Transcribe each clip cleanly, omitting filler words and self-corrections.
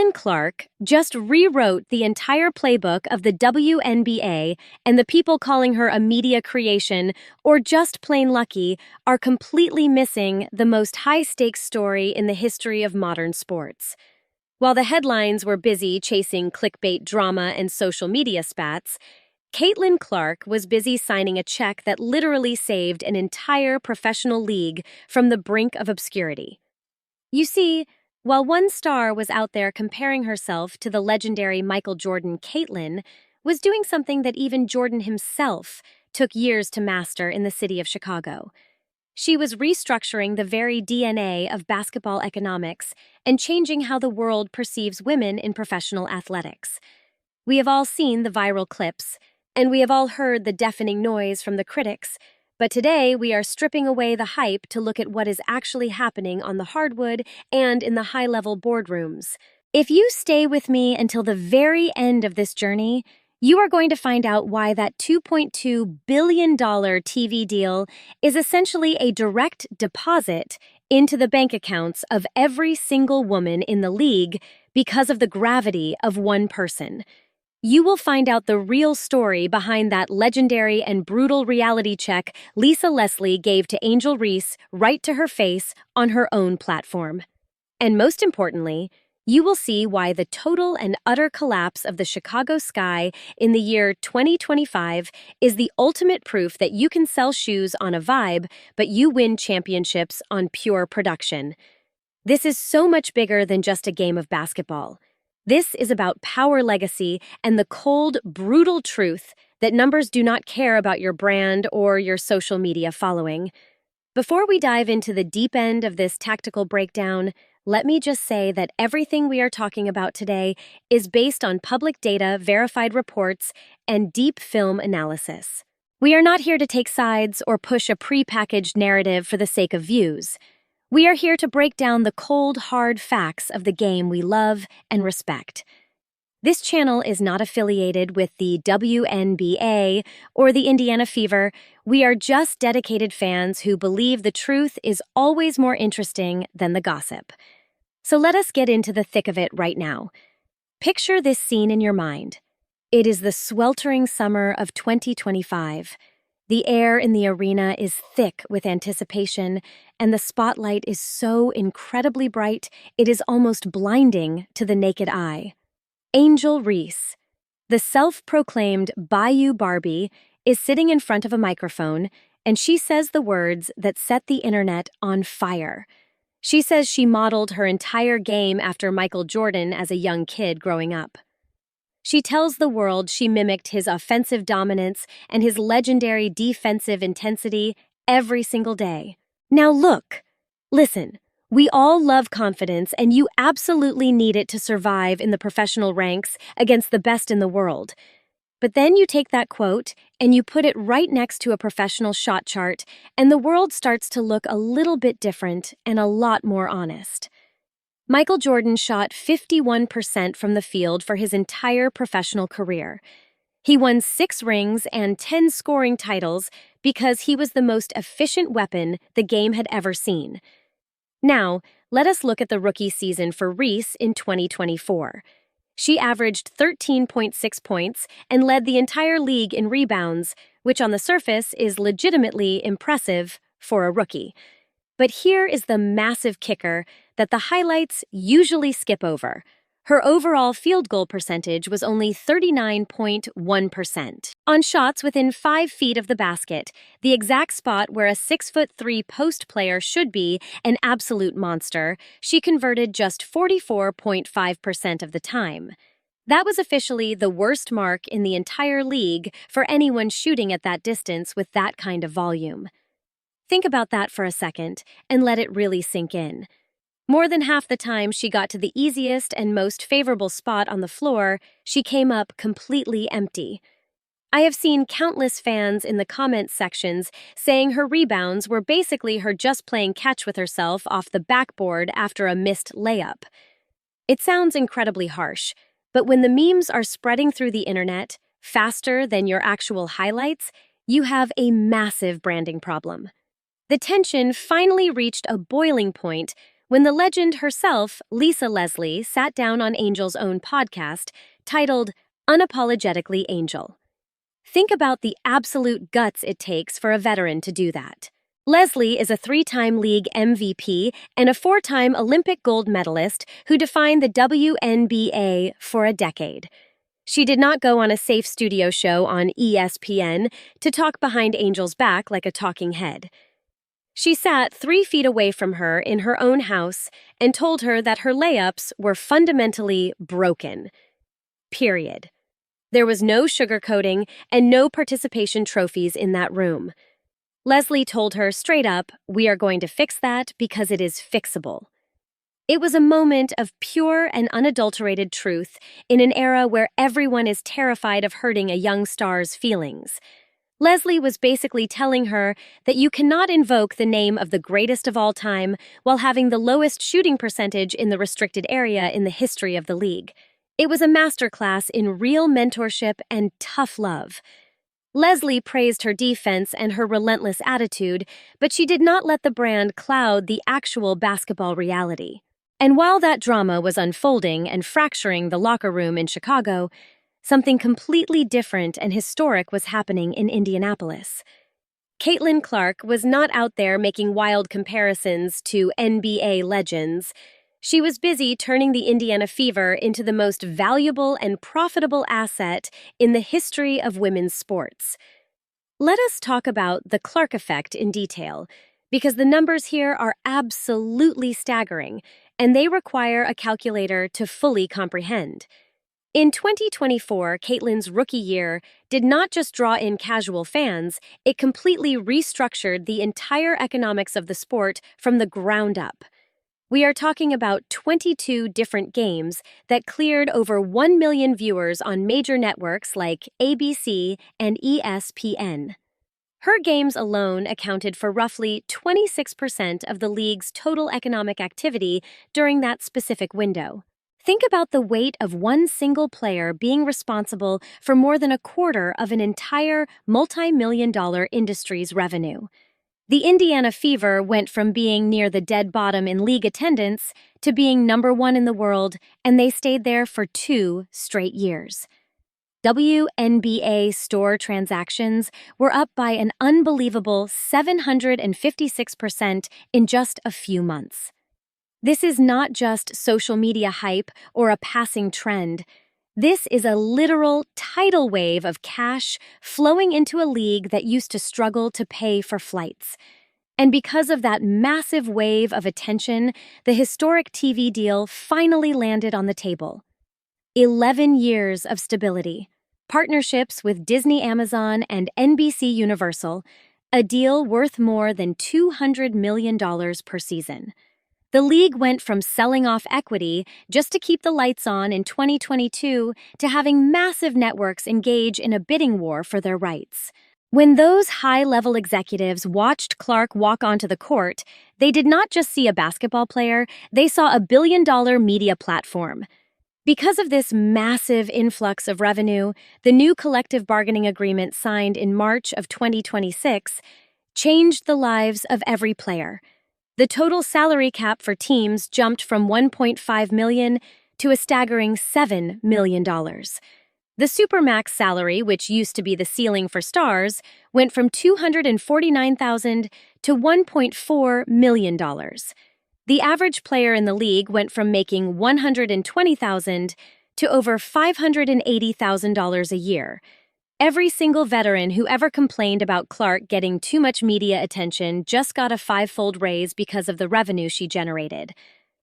Caitlin Clark just rewrote the entire playbook of the WNBA, and the people calling her a media creation or just plain lucky are completely missing the most high-stakes story in the history of modern sports. While the headlines were busy chasing clickbait drama and social media spats, Caitlin Clark was busy signing a check that literally saved an entire professional league from the brink of obscurity. You see, while one star was out there comparing herself to the legendary Michael Jordan, Caitlin was doing something that even Jordan himself took years to master in the city of Chicago. She was restructuring the very DNA of basketball economics and changing how the world perceives women in professional athletics. We have all seen the viral clips, and we have all heard the deafening noise from the critics, but today we are stripping away the hype to look at what is actually happening on the hardwood and in the high-level boardrooms. If you stay with me until the very end of this journey, you are going to find out why that $2.2 billion TV deal is essentially a direct deposit into the bank accounts of every single woman in the league because of the gravity of one person. You will find out the real story behind that legendary and brutal reality check Lisa Leslie gave to Angel Reese right to her face on her own platform. And most importantly, you will see why the total and utter collapse of the Chicago Sky in the year 2025 is the ultimate proof that you can sell shoes on a vibe, but you win championships on pure production. This is so much bigger than just a game of basketball. This is about power legacy and the cold, brutal truth that numbers do not care about your brand or your social media following. Before we dive into the deep end of this tactical breakdown, let me just say that everything we are talking about today is based on public data, verified reports, and deep film analysis. We are not here to take sides or push a pre-packaged narrative for the sake of views. We are here to break down the cold, hard facts of the game we love and respect. This channel is not affiliated with the WNBA or the Indiana Fever. We are just dedicated fans who believe the truth is always more interesting than the gossip. So let us get into the thick of it right now. Picture this scene in your mind. It is the sweltering summer of 2025. The air in the arena is thick with anticipation, and the spotlight is so incredibly bright it is almost blinding to the naked eye. Angel Reese, the self-proclaimed Bayou Barbie, is sitting in front of a microphone, and she says the words that set the internet on fire. She says she modeled her entire game after Michael Jordan as a young kid growing up. She tells the world she mimicked his offensive dominance and his legendary defensive intensity every single day. Now look, listen, we all love confidence, and you absolutely need it to survive in the professional ranks against the best in the world. But then you take that quote and you put it right next to a professional shot chart, and the world starts to look a little bit different and a lot more honest. Michael Jordan shot 51% from the field for his entire professional career. He won 6 rings and 10 scoring titles because he was the most efficient weapon the game had ever seen. Now, let us look at the rookie season for Reese in 2024. She averaged 13.6 points and led the entire league in rebounds, which on the surface is legitimately impressive for a rookie. But here is the massive kicker that the highlights usually skip over. Her overall field goal percentage was only 39.1%. On shots within 5 feet of the basket, the exact spot where a 6'3" post player should be an absolute monster, she converted just 44.5% of the time. That was officially the worst mark in the entire league for anyone shooting at that distance with that kind of volume. Think about that for a second and let it really sink in. More than half the time she got to the easiest and most favorable spot on the floor, she came up completely empty. I have seen countless fans in the comments sections saying her rebounds were basically her just playing catch with herself off the backboard after a missed layup. It sounds incredibly harsh, but when the memes are spreading through the internet faster than your actual highlights, you have a massive branding problem. The tension finally reached a boiling point when the legend herself, Lisa Leslie, sat down on Angel's own podcast titled Unapologetically Angel. Think about the absolute guts it takes for a veteran to do that. Leslie is a 3-time league MVP and a 4-time Olympic gold medalist who defined the WNBA for a decade. She did not go on a safe studio show on ESPN to talk behind Angel's back like a talking head. She sat 3 feet away from her in her own house and told her that her layups were fundamentally broken. Period. There was no sugarcoating and no participation trophies in that room. Leslie told her straight up, "We are going to fix that because it is fixable." It was a moment of pure and unadulterated truth in an era where everyone is terrified of hurting a young star's feelings. Leslie was basically telling her that you cannot invoke the name of the greatest of all time while having the lowest shooting percentage in the restricted area in the history of the league. It was a masterclass in real mentorship and tough love. Leslie praised her defense and her relentless attitude, but she did not let the brand cloud the actual basketball reality. And while that drama was unfolding and fracturing the locker room in Chicago, something completely different and historic was happening in Indianapolis. Caitlin Clark was not out there making wild comparisons to NBA legends. She was busy turning the Indiana Fever into the most valuable and profitable asset in the history of women's sports. Let us talk about the Clark effect in detail, because the numbers here are absolutely staggering, and they require a calculator to fully comprehend. In 2024, Caitlin's rookie year did not just draw in casual fans, it completely restructured the entire economics of the sport from the ground up. We are talking about 22 different games that cleared over 1 million viewers on major networks like ABC and ESPN. Her games alone accounted for roughly 26% of the league's total economic activity during that specific window. Think about the weight of one single player being responsible for more than a quarter of an entire multi-million-dollar industry's revenue. The Indiana Fever went from being near the dead bottom in league attendance to being number 1 in the world, and they stayed there for 2 straight years. WNBA store transactions were up by an unbelievable 756% in just a few months. This is not just social media hype or a passing trend. This is a literal tidal wave of cash flowing into a league that used to struggle to pay for flights. And because of that massive wave of attention, the historic TV deal finally landed on the table. 11 years of stability, partnerships with Disney, Amazon, and NBC Universal, a deal worth more than $200 million per season. The league went from selling off equity just to keep the lights on in 2022 to having massive networks engage in a bidding war for their rights. When those high-level executives watched Clark walk onto the court, they did not just see a basketball player, they saw a billion-dollar media platform. Because of this massive influx of revenue, the new collective bargaining agreement signed in March of 2026 changed the lives of every player. The total salary cap for teams jumped from $1.5 million to a staggering $7 million. The Supermax salary, which used to be the ceiling for stars, went from $249,000 to $1.4 million. The average player in the league went from making $120,000 to over $580,000 a year. Every single veteran who ever complained about Clark getting too much media attention just got a 5-fold raise because of the revenue she generated.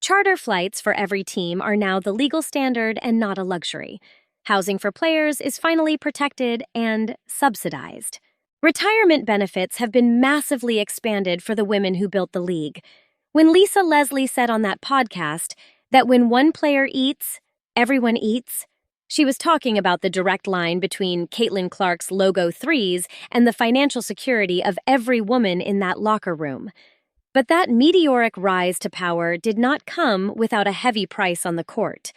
Charter flights for every team are now the legal standard and not a luxury. Housing for players is finally protected and subsidized. Retirement benefits have been massively expanded for the women who built the league. When Lisa Leslie said on that podcast that when one player eats, everyone eats, she was talking about the direct line between Caitlin Clark's logo threes and the financial security of every woman in that locker room. But that meteoric rise to power did not come without a heavy price on the court.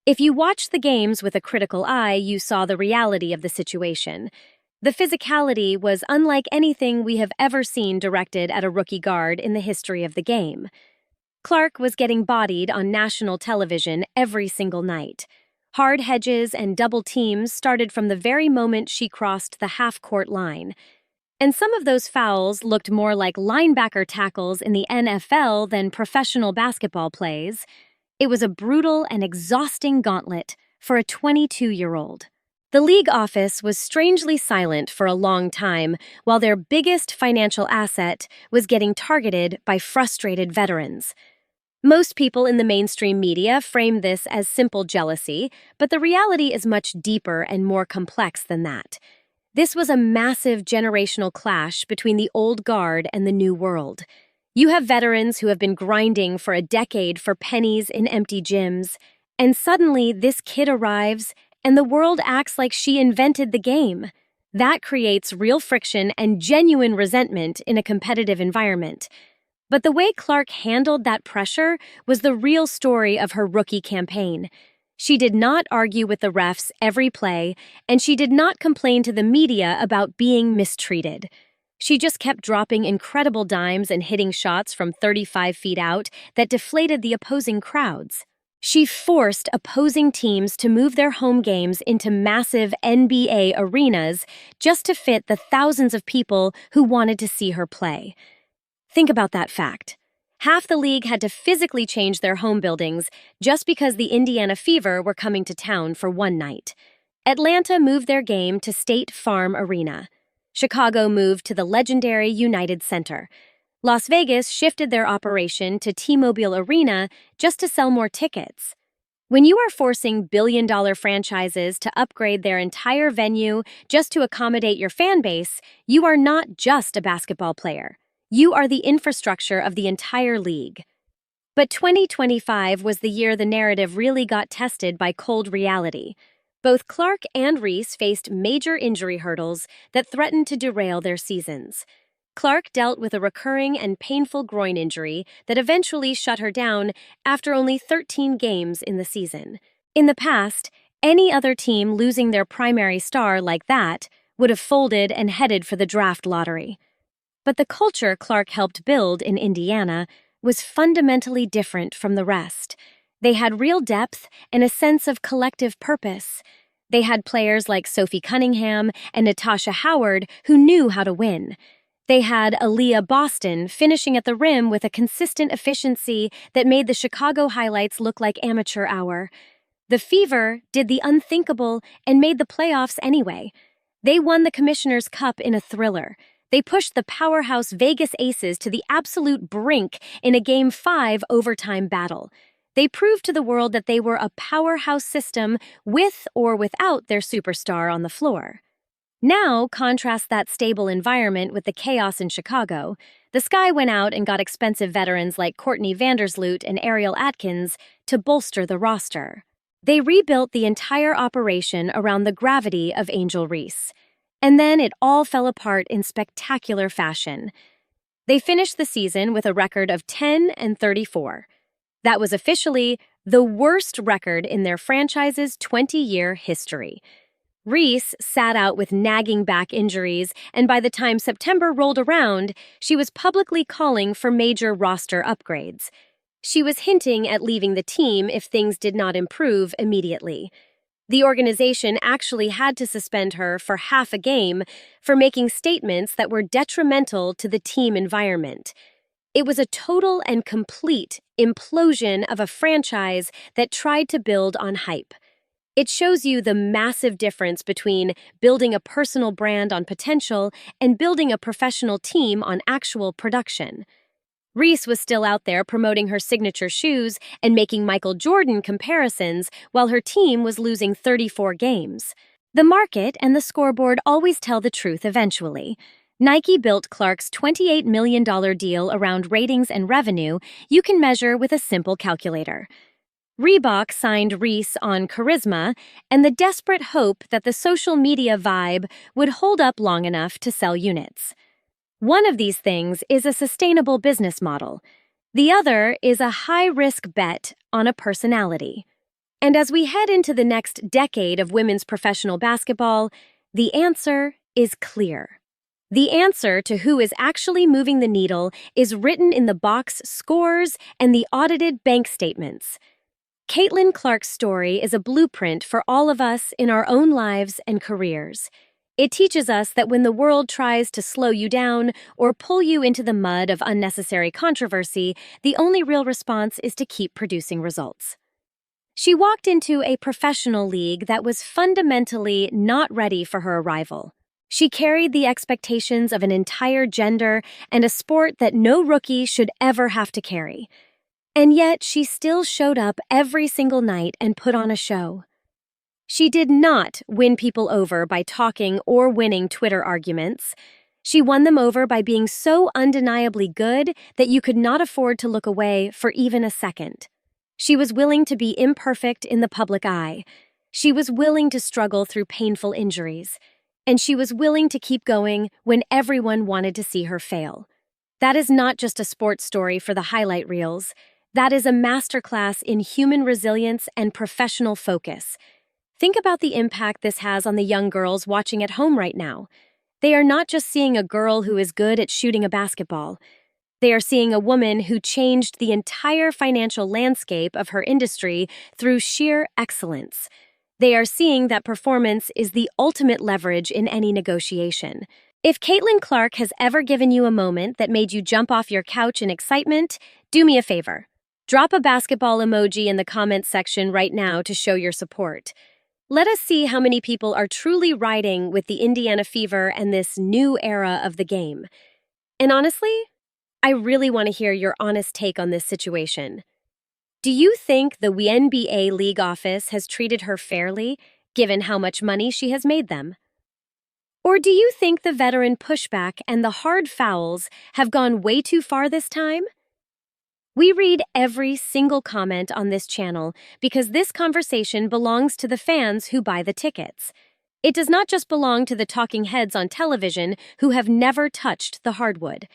If you watched the games with a critical eye, you saw the reality of the situation. The physicality was unlike anything we have ever seen directed at a rookie guard in the history of the game. Clark was getting bodied on national television every single night. Hard hedges and double teams started from the very moment she crossed the half-court line. And some of those fouls looked more like linebacker tackles in the NFL than professional basketball plays. It was a brutal and exhausting gauntlet for a 22-year-old. The league office was strangely silent for a long time, while their biggest financial asset was getting targeted by frustrated veterans. Most people in the mainstream media frame this as simple jealousy, but the reality is much deeper and more complex than that. This was a massive generational clash between the old guard and the new world. You have veterans who have been grinding for a decade for pennies in empty gyms, and suddenly this kid arrives and the world acts like she invented the game. That creates real friction and genuine resentment in a competitive environment. But the way Clark handled that pressure was the real story of her rookie campaign. She did not argue with the refs every play, and she did not complain to the media about being mistreated. She just kept dropping incredible dimes and hitting shots from 35 feet out that deflated the opposing crowds. She forced opposing teams to move their home games into massive NBA arenas just to fit the thousands of people who wanted to see her play. Think about that fact. Half the league had to physically change their home buildings just because the Indiana Fever were coming to town for one night. Atlanta moved their game to State Farm Arena. Chicago moved to the legendary United Center. Las Vegas shifted their operation to T-Mobile Arena just to sell more tickets. When you are forcing billion-dollar franchises to upgrade their entire venue just to accommodate your fan base, you are not just a basketball player. You are the infrastructure of the entire league. But 2025 was the year the narrative really got tested by cold reality. Both Clark and Reese faced major injury hurdles that threatened to derail their seasons. Clark dealt with a recurring and painful groin injury that eventually shut her down after only 13 games in the season. In the past, any other team losing their primary star like that would have folded and headed for the draft lottery. But the culture Clark helped build in Indiana was fundamentally different from the rest. They had real depth and a sense of collective purpose. They had players like Sophie Cunningham and Natasha Howard who knew how to win. They had Aaliyah Boston finishing at the rim with a consistent efficiency that made the Chicago highlights look like amateur hour. The Fever did the unthinkable and made the playoffs anyway. They won the Commissioner's Cup in a thriller. They pushed the powerhouse Vegas Aces to the absolute brink in a Game 5 overtime battle. They proved to the world that they were a powerhouse system with or without their superstar on the floor. Now, contrast that stable environment with the chaos in Chicago. The Sky went out and got expensive veterans like Courtney Vandersloot and Ariel Atkins to bolster the roster. They rebuilt the entire operation around the gravity of Angel Reese. And then it all fell apart in spectacular fashion. They finished the season with a record of 10-34. That was officially the worst record in their franchise's 20-year history. Reese sat out with nagging back injuries, and by the time September rolled around, she was publicly calling for major roster upgrades. She was hinting at leaving the team if things did not improve immediately. The organization actually had to suspend her for half a game for making statements that were detrimental to the team environment. It was a total and complete implosion of a franchise that tried to build on hype. It shows you the massive difference between building a personal brand on potential and building a professional team on actual production. Reese was still out there promoting her signature shoes and making Michael Jordan comparisons while her team was losing 34 games. The market and the scoreboard always tell the truth eventually. Nike built Clark's $28 million deal around ratings and revenue you can measure with a simple calculator. Reebok signed Reese on charisma and the desperate hope that the social media vibe would hold up long enough to sell units. One of these things is a sustainable business model. The other is a high-risk bet on a personality. And as we head into the next decade of women's professional basketball, the answer is clear. The answer to who is actually moving the needle is written in the box scores and the audited bank statements. Caitlin Clark's story is a blueprint for all of us in our own lives and careers. It teaches us that when the world tries to slow you down or pull you into the mud of unnecessary controversy, the only real response is to keep producing results. She walked into a professional league that was fundamentally not ready for her arrival. She carried the expectations of an entire gender and a sport that no rookie should ever have to carry. And yet, she still showed up every single night and put on a show. She did not win people over by talking or winning Twitter arguments. She won them over by being so undeniably good that you could not afford to look away for even a second. She was willing to be imperfect in the public eye. She was willing to struggle through painful injuries. And she was willing to keep going when everyone wanted to see her fail. That is not just a sports story for the highlight reels. That is a masterclass in human resilience and professional focus. Think about the impact this has on the young girls watching at home right now. They are not just seeing a girl who is good at shooting a basketball. They are seeing a woman who changed the entire financial landscape of her industry through sheer excellence. They are seeing that performance is the ultimate leverage in any negotiation. If Caitlin Clark has ever given you a moment that made you jump off your couch in excitement, do me a favor. Drop a basketball emoji in the comments section right now to show your support. Let us see how many people are truly riding with the Indiana Fever and this new era of the game. And honestly, I really want to hear your honest take on this situation. Do you think the WNBA league office has treated her fairly, given how much money she has made them? Or do you think the veteran pushback and the hard fouls have gone way too far this time? We read every single comment on this channel because this conversation belongs to the fans who buy the tickets. It does not just belong to the talking heads on television who have never touched the hardwood.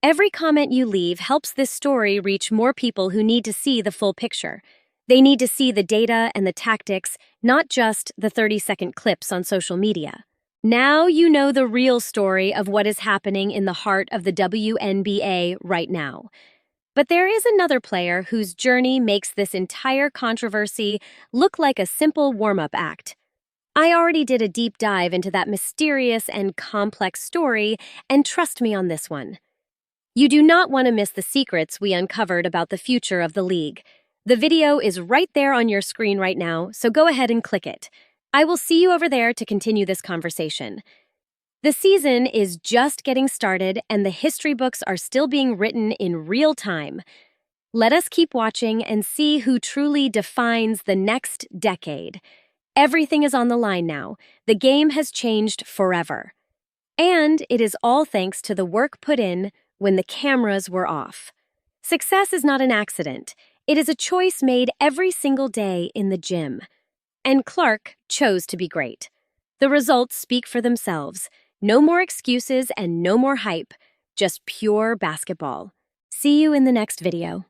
Every comment you leave helps this story reach more people who need to see the full picture. They need to see the data and the tactics, not just the 30-second clips on social media. Now you know the real story of what is happening in the heart of the WNBA right now. But there is another player whose journey makes this entire controversy look like a simple warm-up act. I already did a deep dive into that mysterious and complex story, and trust me on this one. You do not want to miss the secrets we uncovered about the future of the league. The video is right there on your screen right now, so go ahead and click it. I will see you over there to continue this conversation. The season is just getting started, and the history books are still being written in real time. Let us keep watching and see who truly defines the next decade. Everything is on the line now. The game has changed forever. And it is all thanks to the work put in when the cameras were off. Success is not an accident. It is a choice made every single day in the gym. And Clark chose to be great. The results speak for themselves. No more excuses and no more hype, just pure basketball. See you in the next video.